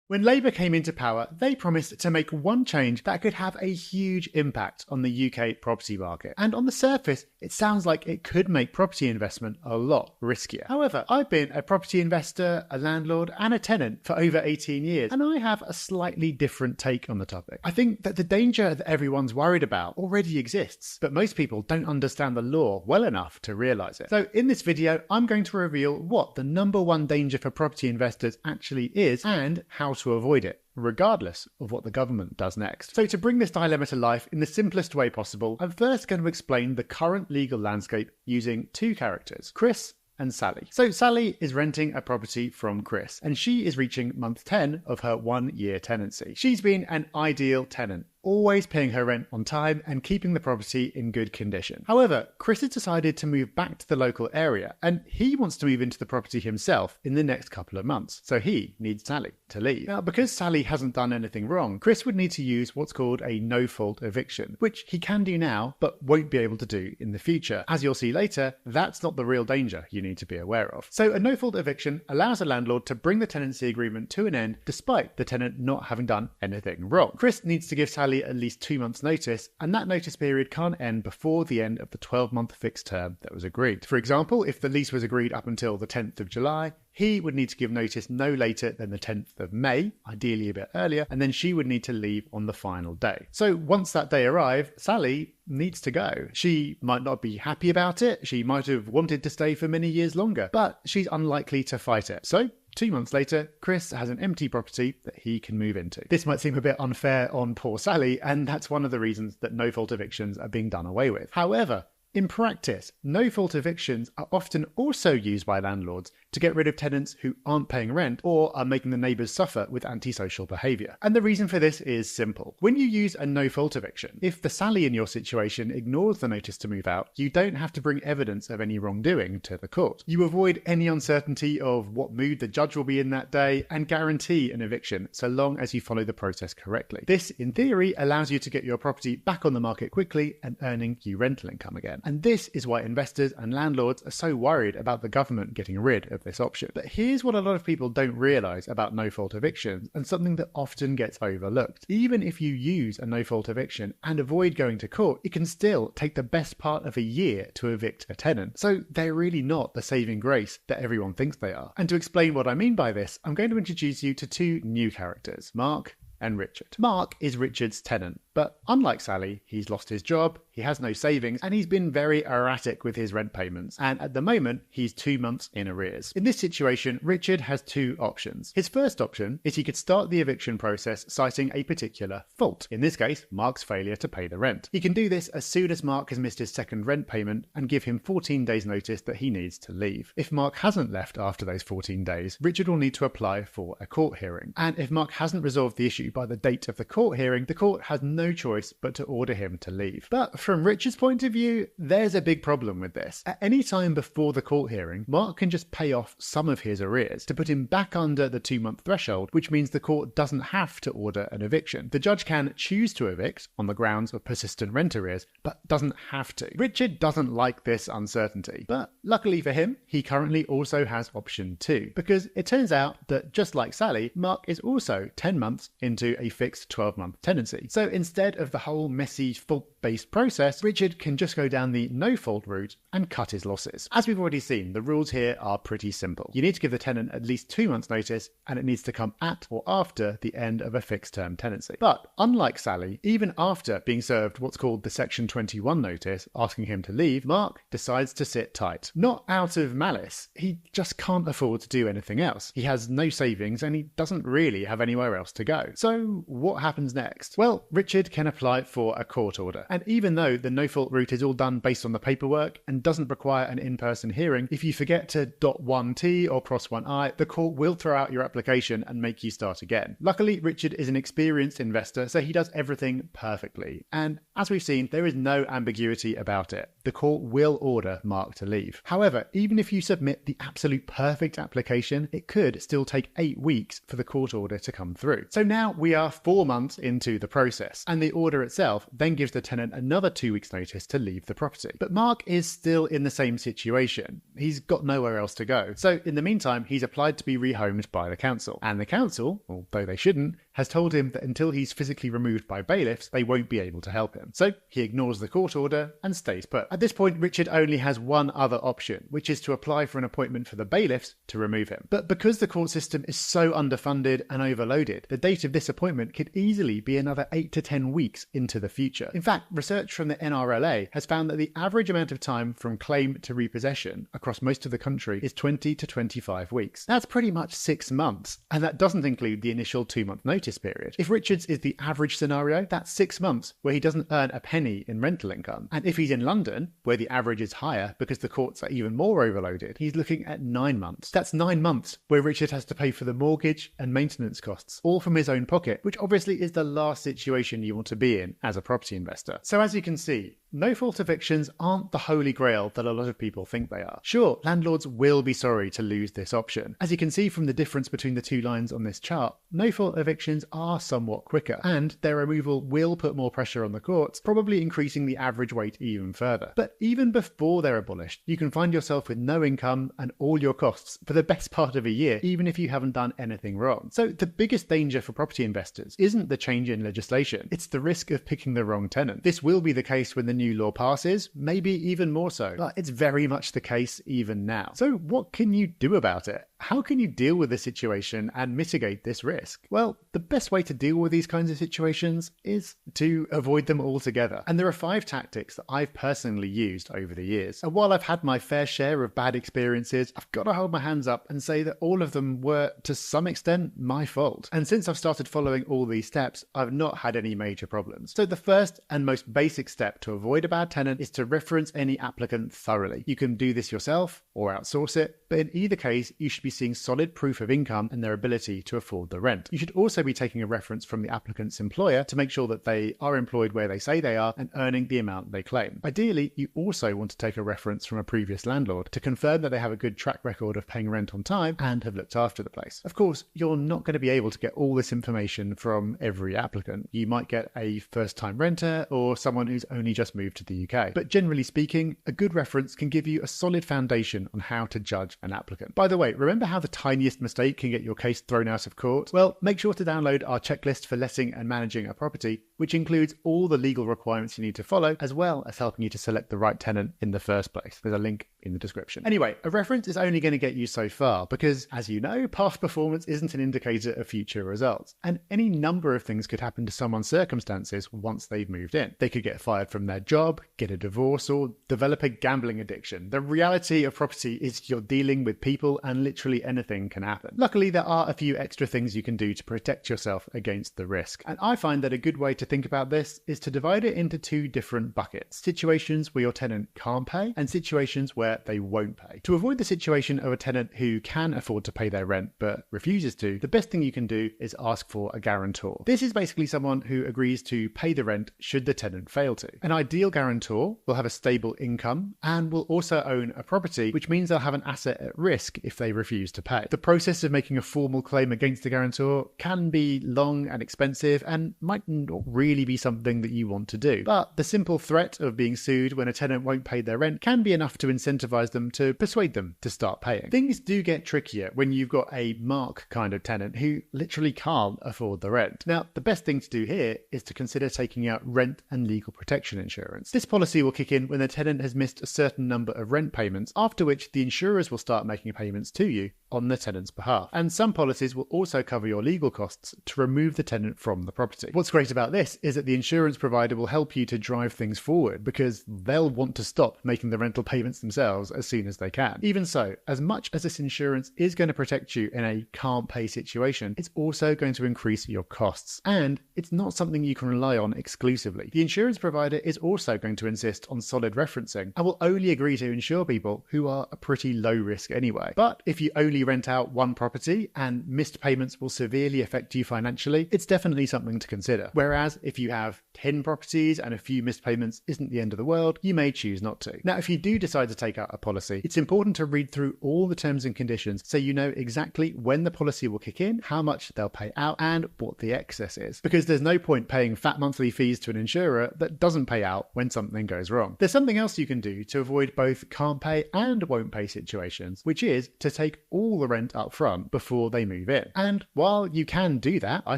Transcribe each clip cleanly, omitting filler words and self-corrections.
When Labour came into power, they promised to make one change that could have a huge impact on the UK property market. And on the surface, it sounds like it could make property investment a lot riskier. However, I've been a property investor, a landlord, and a tenant for over 18 years, and I have a slightly different take on the topic. I think that the danger that everyone's worried about already exists, but most people don't understand the law well enough to realise it. So in this video, I'm going to reveal what the number one danger for property investors actually is and how to avoid it, regardless of what the government does next. So to bring this dilemma to life in the simplest way possible, I'm first going to explain the current legal landscape using two characters, Chris and Sally. So Sally is renting a property from Chris, and she is reaching month 10 of her 1-year tenancy. She's been an ideal tenant, always paying her rent on time and keeping the property in good condition. However, Chris has decided to move back to the local area, and he wants to move into the property himself in the next couple of months, so he needs Sally to leave. Now, because Sally hasn't done anything wrong, Chris would need to use what's called a no-fault eviction, which he can do now, but won't be able to do in the future. As you'll see later, that's not the real danger you need to be aware of. So a no-fault eviction allows a landlord to bring the tenancy agreement to an end despite the tenant not having done anything wrong. Chris needs to give Sally at least 2 months notice, and that notice period can't end before the end of the 12-month fixed term that was agreed. For example, if the lease was agreed up until the 10th of July, he would need to give notice no later than the 10th of May, ideally a bit earlier, and then she would need to leave on the final day. So once that day arrives, Sally needs to go. She might not be happy about it, she might have wanted to stay for many years longer, but she's unlikely to fight it. So 2 months later, Chris has an empty property that he can move into. This might seem a bit unfair on poor Sally, and that's one of the reasons that no-fault evictions are being done away with. However, in practice, no-fault evictions are often also used by landlords to get rid of tenants who aren't paying rent or are making the neighbours suffer with antisocial behaviour. And the reason for this is simple. When you use a no-fault eviction, if the Sally in your situation ignores the notice to move out, you don't have to bring evidence of any wrongdoing to the court. You avoid any uncertainty of what mood the judge will be in that day and guarantee an eviction so long as you follow the process correctly. This, in theory, allows you to get your property back on the market quickly and earning you rental income again. And this is why investors and landlords are so worried about the government getting rid of this option. But here's what a lot of people don't realise about no-fault evictions, and something that often gets overlooked. Even if you use a no-fault eviction and avoid going to court, it can still take the best part of a year to evict a tenant. So they're really not the saving grace that everyone thinks they are. And to explain what I mean by this, I'm going to introduce you to two new characters, Mark and Richard. Mark is Richard's tenant, but unlike Sally, he's lost his job, he has no savings, and he's been very erratic with his rent payments, and at the moment, he's 2 months in arrears. In this situation, Richard has two options. His first option is he could start the eviction process citing a particular fault, in this case, Mark's failure to pay the rent. He can do this as soon as Mark has missed his second rent payment and give him 14 days notice that he needs to leave. If Mark hasn't left after those 14 days, Richard will need to apply for a court hearing, and if Mark hasn't resolved the issue by the date of the court hearing, the court has no choice but to order him to leave. But from Richard's point of view, there's a big problem with this. At any time before the court hearing, Mark can just pay off some of his arrears to put him back under the 2-month threshold, which means the court doesn't have to order an eviction. The judge can choose to evict on the grounds of persistent rent arrears, but doesn't have to. Richard doesn't like this uncertainty, but luckily for him, he currently also has option 2, because it turns out that just like Sally, Mark is also 10 months into a fixed 12-month tenancy. So instead of the whole messy fault-based process, Richard can just go down the no-fault route and cut his losses. As we've already seen, the rules here are pretty simple. You need to give the tenant at least 2 months notice, and it needs to come at or after the end of a fixed-term tenancy. But unlike Sally, even after being served what's called the Section 21 notice asking him to leave, Mark decides to sit tight. Not out of malice, he just can't afford to do anything else. He has no savings and he doesn't really have anywhere else to go. So what happens next? Well, Richard can apply for a court order. And even though the no-fault route is all done based on the paperwork and doesn't require an in-person hearing, if you forget to dot one T or cross one I, the court will throw out your application and make you start again. Luckily, Richard is an experienced investor, so he does everything perfectly. And as we've seen, there is no ambiguity about it. the court will order Mark to leave. However, even if you submit the absolute perfect application, it could still take 8 weeks for the court order to come through. So now we are 4 months into the process, and the order itself then gives the tenant another 2 weeks notice to leave the property. But Mark is still in the same situation. He's got nowhere else to go. So in the meantime, he's applied to be rehomed by the council. And the council, although they shouldn't, has told him that until he's physically removed by bailiffs, they won't be able to help him. So he ignores the court order and stays put. At this point, Richard only has one other option, which is to apply for an appointment for the bailiffs to remove him. But because the court system is so underfunded and overloaded, the date of this appointment could easily be another 8 to 10 weeks into the future. In fact, research from the NRLA has found that the average amount of time from claim to repossession across most of the country is 20 to 25 weeks. That's pretty much 6 months, and that doesn't include the initial 2-month notice period. If Richard's is the average scenario, that's 6 months where he doesn't earn a penny in rental income. And if he's in London, where the average is higher because the courts are even more overloaded, he's looking at 9 months. That's 9 months where Richard has to pay for the mortgage and maintenance costs, all from his own pocket, which obviously is the last situation you want to be in as a property investor. So as you can see, no-fault evictions aren't the holy grail that a lot of people think they are. Sure, landlords will be sorry to lose this option. As you can see from the difference between the two lines on this chart, no-fault evictions are somewhat quicker, and their removal will put more pressure on the courts, probably increasing the average wait even further. But even before they're abolished, you can find yourself with no income and all your costs for the best part of a year, even if you haven't done anything wrong. So the biggest danger for property investors isn't the change in legislation, it's the risk of picking the wrong tenant. This will be the case when the new law passes, maybe even more so, but it's very much the case even now. So what can you do about it? How can you deal with the situation and mitigate this risk? Well, the best way to deal with these kinds of situations is to avoid them altogether. And there are 5 tactics that I've personally used over the years. And while I've had my fair share of bad experiences, I've got to hold my hands up and say that all of them were, to some extent, my fault. And since I've started following all these steps, I've not had any major problems. So the first and most basic step to avoid a bad tenant is to reference any applicant thoroughly. You can do this yourself or outsource it, but in either case, you should be seeing solid proof of income and their ability to afford the rent. You should also be taking a reference from the applicant's employer to make sure that they are employed where they say they are and earning the amount they claim. Ideally, you also want to take a reference from a previous landlord to confirm that they have a good track record of paying rent on time and have looked after the place. Of course, you're not going to be able to get all this information from every applicant. You might get a first-time renter or someone who's only just moved to the UK. But generally speaking, a good reference can give you a solid foundation on how to judge an applicant. By the way, remember how the tiniest mistake can get your case thrown out of court? Well, make sure to download our checklist for letting and managing a property, which includes all the legal requirements you need to follow, as well as helping you to select the right tenant in the first place. There's a link in the description. Anyway, a reference is only going to get you so far because, as you know, past performance isn't an indicator of future results. And any number of things could happen to someone's circumstances once they've moved in. They could get fired from their job, get a divorce, or develop a gambling addiction. The reality of property is you're dealing with people and literally anything can happen. Luckily, there are a few extra things you can do to protect yourself against the risk. And I find that a good way to think about this is to divide it into 2 different buckets. Situations where your tenant can't pay and situations where they won't pay. To avoid the situation of a tenant who can afford to pay their rent but refuses to, the best thing you can do is ask for a guarantor. This is basically someone who agrees to pay the rent should the tenant fail to. An ideal guarantor will have a stable income and will also own a property, which means they'll have an asset at risk if they refuse to pay. The process of making a formal claim against the guarantor can be long and expensive and might not really be something that you want to do. But the simple threat of being sued when a tenant won't pay their rent can be enough to incentivize them to persuade them to start paying. Things do get trickier when you've got a Mark kind of tenant who literally can't afford the rent. Now, the best thing to do here is to consider taking out rent and legal protection insurance. This policy will kick in when the tenant has missed a certain number of rent payments, after which the insurers will start making payments to you on the tenant's behalf. And some policies will also cover your legal costs to remove the tenant from the property. What's great about this is that the insurance provider will help you to drive things forward because they'll want to stop making the rental payments themselves as soon as they can. Even so, as much as this insurance is going to protect you in a can't pay situation, it's also going to increase your costs. And it's not something you can rely on exclusively. The insurance provider is also going to insist on solid referencing and will only agree to insure people who are a pretty low risk anyway. But if you only you rent out one property and missed payments will severely affect you financially, it's definitely something to consider. Whereas if you have 10 properties and a few missed payments isn't the end of the world, you may choose not to. Now, if you do decide to take out a policy, it's important to read through all the terms and conditions so you know exactly when the policy will kick in, how much they'll pay out, and what the excess is. Because there's no point paying fat monthly fees to an insurer that doesn't pay out when something goes wrong. There's something else you can do to avoid both can't pay and won't pay situations, which is to take all the rent up front before they move in. And while you can do that, I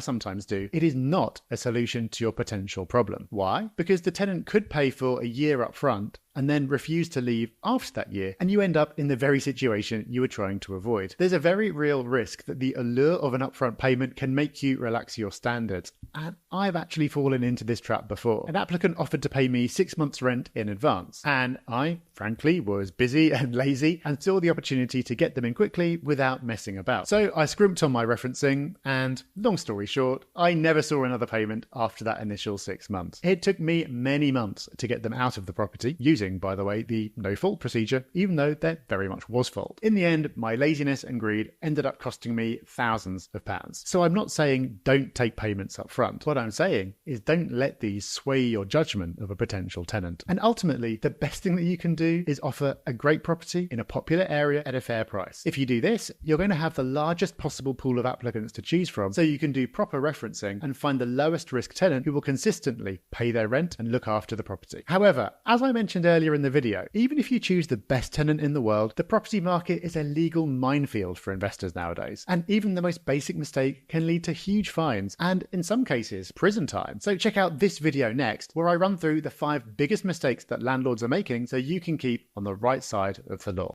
sometimes do, it is not a solution to your potential problem. Why? Because the tenant could pay for a year up front and then refuse to leave after that year, and you end up in the very situation you were trying to avoid. There's a very real risk that the allure of an upfront payment can make you relax your standards, and I've actually fallen into this trap before. An applicant offered to pay me 6 months' rent in advance, and I, frankly, was busy and lazy and saw the opportunity to get them in quickly without messing about. So I scrimped on my referencing, and long story short, I never saw another payment after that initial 6 months. It took me many months to get them out of the property, using, by the way, the no-fault procedure, even though there very much was fault. In the end, my laziness and greed ended up costing me thousands of pounds. So I'm not saying don't take payments up front. What I'm saying is don't let these sway your judgment of a potential tenant. And ultimately, the best thing that you can do is offer a great property in a popular area at a fair price. If you do this, you're going to have the largest possible pool of applicants to choose from, so you can do proper referencing and find the lowest risk tenant who will consistently pay their rent and look after the property. However, as I mentioned earlier in the video, even if you choose the best tenant in the world, the property market is a legal minefield for investors nowadays. And even the most basic mistake can lead to huge fines and, in some cases, prison time. So check out this video next, where I run through the 5 biggest mistakes that landlords are making so you can keep on the right side of the law.